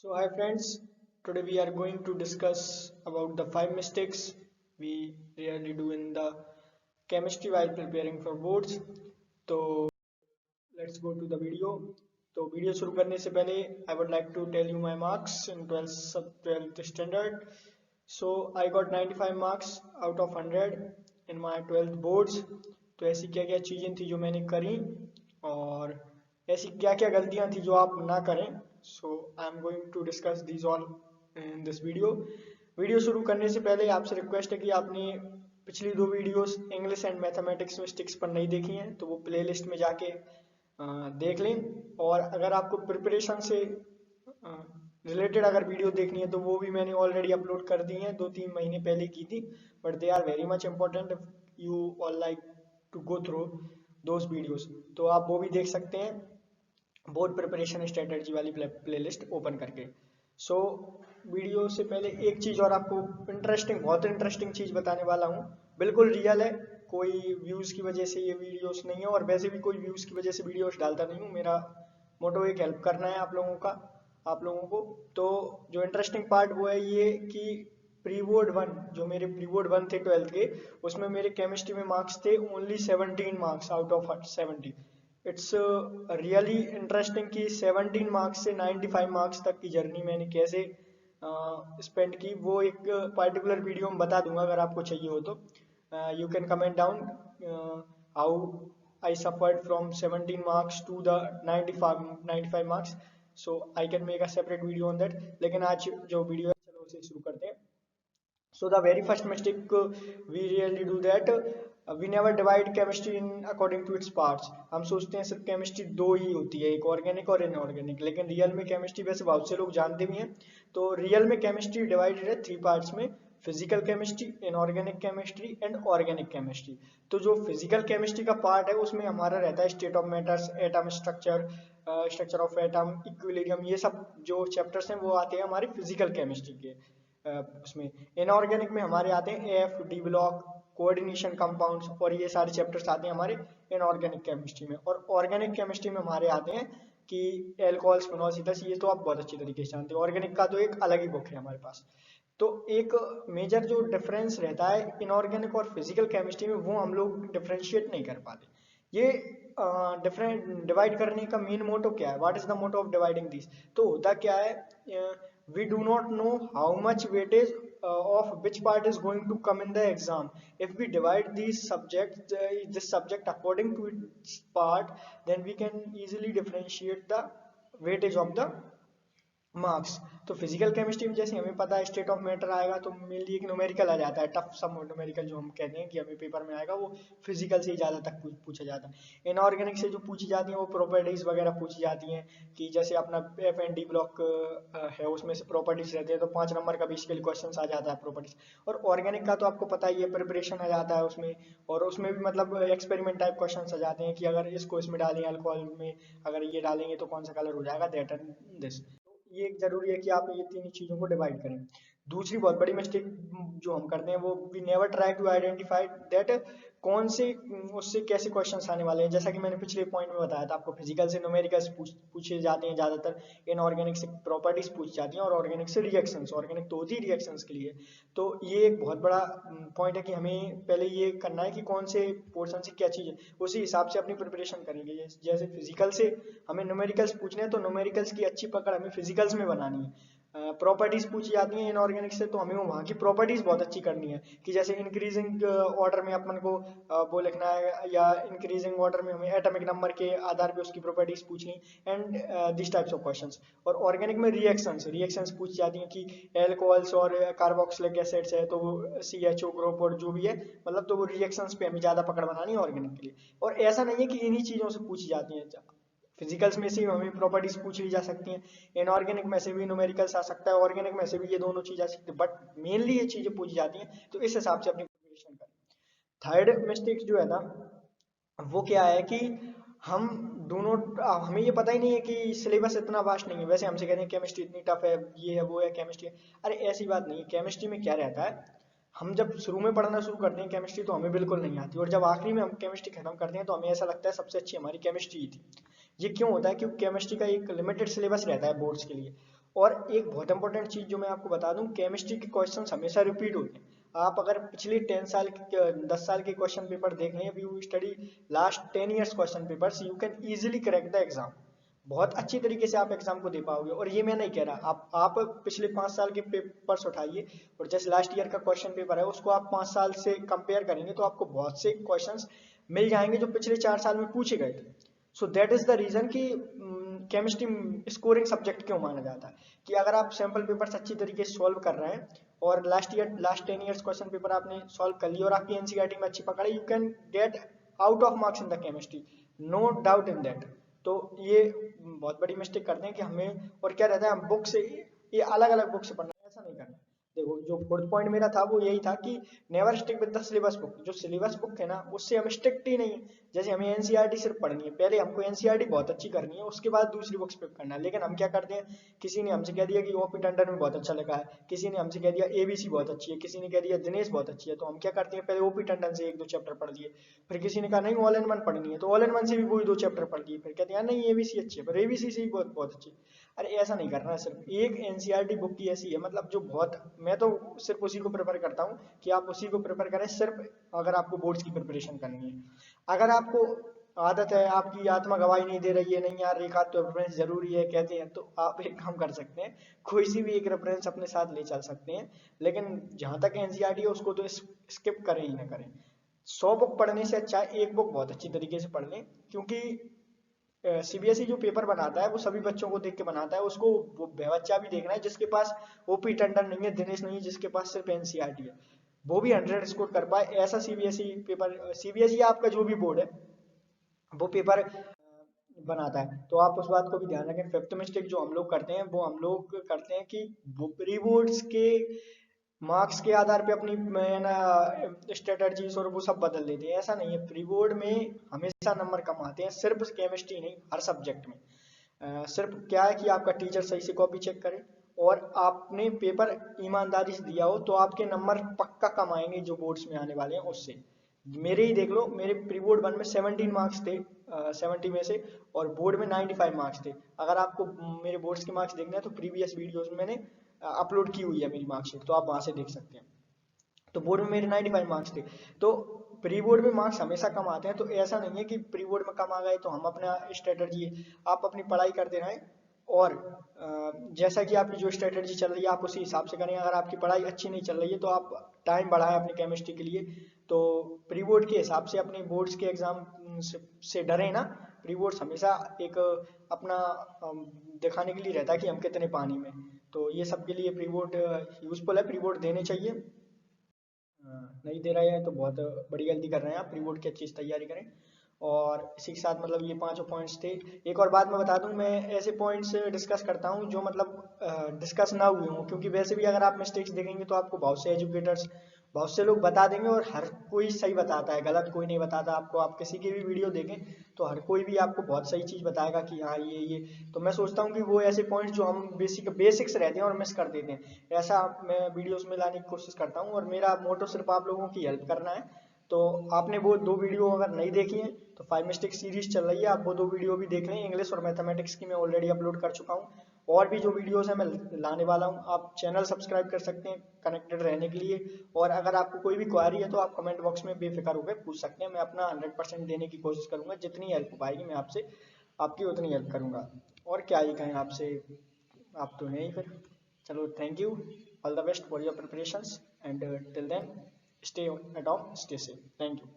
So hi friends, today we are going to discuss about the five mistakes we rarely do in the chemistry while preparing for boards. तो let's go to the video. तो video शुरू करने से पहले I would like to tell you my marks in 12th standard. So I got 95 marks out of 100 in my 12th boards. तो ऐसी क्या क्या चीज़ें थी जो मैंने करी और ऐसी क्या क्या गलतियां थी जो आप ना करें. So I am going to discuss these all in this video शुरू करने से पहले आपसे रिक्वेस्ट है कि आपने पिछली दो वीडियोस इंग्लिश एंड मैथमेटिक्स में स्टिक्स पर नहीं देखी हैं तो वो प्लेलिस्ट में जाके देख लें. और अगर आपको प्रिपरेशन से रिलेटेड अगर वीडियो देखनी है तो वो भी मैंने ऑलरेडी अपलोड कर दी हैं, 2-3 महीने पहले की थी, but they are very much important if you all like to go through those videos. तो आप वो भी देख सकते हैं बोर्ड प्रिपरेशन स्ट्रेटजी वाली प्लेलिस्ट ओपन करके. सो वीडियो से पहले एक चीज़ और आपको बहुत इंटरेस्टिंग चीज़ बताने वाला हूँ. बिल्कुल रियल है, कोई व्यूज़ की वजह से ये वीडियोस नहीं है और वैसे भी कोई व्यूज़ की वजह से वीडियोस डालता नहीं हूँ. मेरा मोटो एक हेल्प करना है आप लोगों को. तो जो इंटरेस्टिंग पार्ट वो है ये कि प्री बोर्ड 1, जो मेरे प्री बोर्ड 1 थे 12th के, उसमें मेरे केमिस्ट्री में मार्क्स थे only 17 marks out of 70. It's really interesting कि 17 मार्क्स से 95 मार्क्स तक की जर्नी मैंने कैसे स्पेंड की, वो एक पर्टिकुलर वीडियो में बता दूंगा अगर आपको चाहिए हो तो. You can comment down how I suffered from 17 marks to the 95 marks. So I can make a separate video on that. लेकिन आज जो वीडियो है चलो उसे शुरू करते हैं. So the very first mistake we really do that, we never divide chemistry in according to its parts. हम सोचते हैं सिर्फ केमिस्ट्री दो ही होती है, एक ऑर्गेनिक और इनऑर्गेनिक, लेकिन रियल में केमिस्ट्री वैसे बहुत से लोग जानते भी हैं. तो रियल में केमिस्ट्री डिवाइडेड है 3 पार्ट्स में: physical chemistry, inorganic chemistry and organic chemistry. तो जो फिजिकल केमिस्ट्री का पार्ट है उसमें हमारा रहता है state of matters, atom structure, structure of atom, equilibrium, ये सब जो चैप्टर्स हैं वो आते हैं हमारे फिजिकल केमिस्ट्री के उसमें. इनऑर्गेनिक में हमारे आते हैं F D block, coordination compounds, और ये सारे चैप्टर्स आते हैं हमारे इनऑर्गेनिक केमिस्ट्री में. और ऑर्गेनिक केमिस्ट्री में हमारे आते हैं कि एल्कोहल्स, फिनॉल्स, ईथर्स, ये तो आप बहुत अच्छी तरीके से जानते हैं. ऑर्गेनिक का तो एक अलग ही बुक है हमारे पास. तो एक मेजर जो डिफरेंस रहता है इनऑर्गेनिक और फिजिकल केमिस्ट्री में, वो हम लोग डिफ्रेंशिएट नहीं कर पाते. ये डिफरेंट डिवाइड करने का मेन मोटो क्या है, what is the motto of dividing this. तो होता क्या है, we do not know how much weightage of which part is going to come in the exam. If we divide these subjects, this subject according to its part, then we can easily differentiate the weightage of the marks. तो physical chemistry में जैसे हमें पता है state of matter आएगा तो mainly एक numerical आ जाता है, टफ सम न्यूमेरिकल जो हम कहते हैं कि हमें पेपर में आएगा, वो फिजिकल से ही ज़्यादा तक पूछा जाता है. इनऑर्गेनिक से जो पूछी जाती हैं वो प्रॉपर्टीज वगैरह पूछी जाती हैं कि जैसे अपना एफ एंड डी ब्लॉक है, उसमें से प्रॉपर्टीज रहते हैं तो 5 नंबर का बेसिकली क्वेश्चन आ जाता है प्रॉपर्टीज. और ऑर्गेनिक का तो आपको पता ही है, प्रिपरेशन आ जाता है उसमें, और उसमें भी मतलब एक्सपेरिमेंट टाइप क्वेश्चन आ जाते हैं कि अगर इसको इसमें डालें अल्कोहल में, अगर ये डालेंगे तो कौन सा कलर हो जाएगा, दैट एंड दिस. ये एक जरूरी है कि आप ये तीन चीजों को डिवाइड करें. दूसरी बहुत बड़ी मिस्टेक जो हम करते हैं वो, we never try to identify that कौन से उससे कैसे क्वेश्चंस आने वाले हैं. जैसा कि मैंने पिछले पॉइंट में बताया था आपको, फिजिकल से न्यूमेरिकल्स पूछे जाते हैं ज्यादातर, इनऑर्गेनिक से प्रॉपर्टीज पूछी जाती हैं, और ऑर्गेनिक से रिएक्शंस. ऑर्गेनिक तो होती है रिएक्शंस के लिए. तो ये एक बहुत बड़ा पॉइंट है कि हमें पहले ये करना है कि कौन से पोर्शन से क्या चीज़ है, उसी हिसाब से अपनी प्रिपरेशन करेंगे. जैसे फिजिकल से हमें न्यूमेरिकल्स पूछने हैं तो न्यूमेरिकल्स की अच्छी पकड़ हमें फिजिकल्स में बनानी है. प्रॉपर्टीज पूछी जाती हैं इनऑर्गेनिक से तो हमें वहाँ की प्रॉपर्टीज बहुत अच्छी करनी है कि जैसे इंक्रीजिंग ऑर्डर में अपन को वो लिखना है, या इंक्रीजिंग ऑर्डर में हमें एटॉमिक नंबर के आधार पे उसकी प्रॉपर्टीज पूछनी, and this types of questions. और ऑर्गेनिक में रिएक्शंस पूछी जाती हैं कि एल्कोहल्स और कार्बोक्सिलिक एसिड्स है तो वो CHO ग्रुप और जो भी है, मतलब तो वो रिएक्शंस पे हमें ज़्यादा पकड़ बनानी है ऑर्गेनिक के लिए. और ऐसा नहीं है कि इन्हीं चीज़ों से पूछी जाती हैं, फिजिकल्स में से हमें प्रॉपर्टीज पूछ ली जा सकती हैं, इनऑर्गेनिक में से भी न्यूमेरिकल्स आ सकता है, ऑर्गेनिक में से भी ये दोनों चीज़ आ सकती है, बट मेनली ये चीज़ें पूछी जाती हैं. तो इस हिसाब से अपनी प्रिपरेशन करें. थर्ड मिस्टेक जो है ना, वो क्या है कि हम दोनों, हमें ये पता ही नहीं है कि सिलेबस इतना वास्ट नहीं है. वैसे हमसे कहते हैं केमिस्ट्री इतनी टफ है, ये है वो है केमिस्ट्री. अरे ऐसी बात नहीं है. केमिस्ट्री में क्या रहता है, हम जब शुरू में पढ़ना शुरू करते हैं केमिस्ट्री तो हमें बिल्कुल नहीं आती, और जब आखिरी में हम केमिस्ट्री खत्म करते हैं तो हमें ऐसा लगता है सबसे अच्छी हमारी केमिस्ट्री ही थी. ये क्यों होता है? क्योंकि केमिस्ट्री का एक लिमिटेड सिलेबस रहता है बोर्ड्स के लिए, और एक बहुत इंपॉर्टेंट चीज जो मैं आपको बता दूं, केमिस्ट्री के क्वेश्चंस हमेशा रिपीट होते हैं। आप अगर पिछली 10 साल के क्वेश्चन पेपर देख लें, you study last 10 years question papers, you can easily crack the exam. बहुत अच्छी तरीके से आप एग्जाम को दे पाओगे। और ये मैं नहीं कह रहा, आप पिछले 5 साल के पेपर्स उठाइए और जैसे लास्ट ईयर का क्वेश्चन पेपर है उसको आप 5 साल से कंपेयर करेंगे तो आपको बहुत से क्वेश्चंस मिल जाएंगे जो पिछले 4 साल में पूछे गए थे। So that is the reason कि केमिस्ट्री स्कोरिंग सब्जेक्ट क्यों माना जाता है, कि अगर आप सैम्पल पेपर्स अच्छी तरीके से सॉल्व कर रहे हैं और लास्ट 10 ईयर्स क्वेश्चन पेपर आपने सॉल्व कर लिया और आपकी एनसीईआरटी में अच्छी पकड़ है, you can get out of marks in the chemistry, no doubt in that. तो ये बहुत बड़ी मिस्टेक करते हैं कि हमें, और क्या रहता है, हम बुक से ये अलग अलग बुक से पढ़ना है, ऐसा नहीं करना। देखो जो फोर्थ पॉइंट मेरा था वो यही था कि never stick with the syllabus book. जो सिलेबस बुक है ना उससे हम स्ट्रिक्ट ही नहीं, जैसे हमें एनसीईआरटी सिर्फ पढ़नी है, पहले हमको एनसीईआरटी बहुत अच्छी करनी है, उसके बाद दूसरी बुक्स पे करना है। लेकिन हम क्या करते हैं, किसी ने हमसे कह दिया कि ओपी टंडन में बहुत अच्छा लगा है, किसी ने हमसे कह दिया एबीसी बहुत अच्छी है, किसी ने कह दिया दिनेश बहुत अच्छी है, तो हम क्या करते हैं, पहले ओपी टंडन से 1-2 चैप्टर पढ़ लिए। फिर किसी ने कहा नहीं ऑल इन वन पढ़नी है, तो ऑल इन वन से भी वही 2 चैप्टर पढ़ लिए। फिर कहते हैं नहीं एबीसी अच्छी है, पर एबीसी से भी बहुत बहुत अच्छी है। अरे ऐसा नहीं करना है। सिर्फ एक एनसीईआरटी बुक की ऐसी है, मतलब जो बहुत, मैं तो सिर्फ उसी को प्रेफर करता हूँ कि आप उसी को प्रेफर करें सिर्फ अगर आपको बोर्ड्स की प्रिपरेशन करनी है। अगर आपको आदत है, आपकी आत्मा गवाही नहीं दे रही है, नहीं यार एक आध तो रेफरेंस जरूरी है कहते हैं, तो आप एक काम कर सकते हैं, कोई सी भी एक रेफरेंस अपने साथ ले चल सकते हैं। लेकिन जहां तक एनसीईआरटी है उसको तो स्किप करें ही ना करें। 100 बुक पढ़ने से अच्छा है एक बुक बहुत अच्छी तरीके से पढ़ लें, क्योंकि सीबीएसई जो पेपर बनाता है वो सभी बच्चों को देख के बनाता है। उसको वो बच्चा भी देखना है जिसके पास ओपी टंडन नहीं है, दिनेश नहीं है, जिसके पास सिर्फ एनसीईआरटी है, वो भी 100 स्कोर कर पाए, ऐसा सीबीएसई पेपर, सीबीएसई आपका जो भी बोर्ड है वो पेपर बनाता है। तो आप उस बात को भी ध्यान रखें। फिफ्थ मिस्टेक जो हम लोग करते हैं वो हम लोग करते हैं कि प्री बोर्ड्स के मार्क्स के आधार पे अपनी ना स्ट्रेटजीज और वो सब बदल देते हैं। ऐसा नहीं है, प्री बोर्ड में हमेशा नंबर कम आते हैं, सिर्फ केमिस्ट्री नहीं हर सब्जेक्ट में। सिर्फ क्या है कि आपका टीचर सही से कॉपी चेक करे और आपने पेपर ईमानदारी से दिया हो तो आपके नंबर पक्का कम आएंगे जो बोर्ड्स में आने वाले हैं उससे। मेरे ही देख लो, मेरे प्री बोर्ड 1 में 17 मार्क्स थे, 70 में से, और बोर्ड में 95 मार्क्स थे। अगर आपको मेरे बोर्ड्स के मार्क्स देखना है तो प्रीवियस वीडियोस में मैंने अपलोड की हुई है मेरी मार्कशीट, तो आप वहां से देख सकते हैं। तो बोर्ड में मेरे 95 मार्क्स थे। तो प्री बोर्ड में मार्क्स हमेशा कम आते हैं, तो ऐसा नहीं है कि प्री बोर्ड में कम आ गए तो हम अपना स्ट्रेटजी, आप अपनी पढ़ाई करते रहें और जैसा कि आपकी जो स्ट्रेटजी चल रही है आप उसी हिसाब से करें। अगर आपकी पढ़ाई अच्छी नहीं चल रही है तो आप टाइम बढ़ाएं अपनी केमिस्ट्री के लिए। तो प्री बोर्ड के हिसाब से अपने बोर्ड्स के एग्जाम से डरें ना। प्री बोर्ड्स हमेशा एक अपना दिखाने के लिए रहता है कि हम कितने पानी में। तो ये सब के लिए प्री बोर्ड यूजफुल है, प्री बोर्ड देने चाहिए। नहीं दे रहे हैं तो बहुत बड़ी गलती कर रहे हैं आप, प्री बोर्ड की अच्छी से तैयारी करें। और इसी के साथ मतलब ये 5 पॉइंट्स थे। एक और बात मैं बता दूं, मैं ऐसे पॉइंट्स डिस्कस करता हूं जो मतलब डिस्कस ना हुए हों, क्योंकि वैसे भी अगर आप मिस्टेक्स देखेंगे तो आपको बहुत से एजुकेटर्स, बहुत से लोग बता देंगे और हर कोई सही बताता है, गलत कोई नहीं बताता आपको। आप किसी की भी वीडियो देखें तो हर कोई भी आपको बहुत सही चीज़ बताएगा कि हाँ ये। तो मैं सोचता हूँ कि वो ऐसे पॉइंट्स जो हम बेसिक्स रहते हैं और मिस कर देते हैं, ऐसा मैं वीडियोस में लाने की कोशिश करता हूँ। और मेरा मोटो सिर्फ आप लोगों की हेल्प करना है। तो आपने वो 2 वीडियो अगर नहीं देखी हैं तो 5 मिस्टेक सीरीज चल रही है, आप वो 2 वीडियो भी देख लें। इंग्लिश और मैथमेटिक्स की मैं ऑलरेडी अपलोड कर चुका हूँ, और भी जो वीडियोस हैं मैं लाने वाला हूँ। आप चैनल सब्सक्राइब कर सकते हैं कनेक्टेड रहने के लिए। और अगर आपको कोई भी क्वारी है तो आप कमेंट बॉक्स में बेफिक्र होकर पूछ सकते हैं, मैं अपना 100% देने की कोशिश करूंगा। जितनी हेल्प हो पाएगी मैं आपसे आपकी उतनी हेल्प करूंगा। और क्या ही कहें आपसे, आप तो हैं ही फिर। चलो thank you, all the best for your preparations and till then stay at home, stay safe, thank you.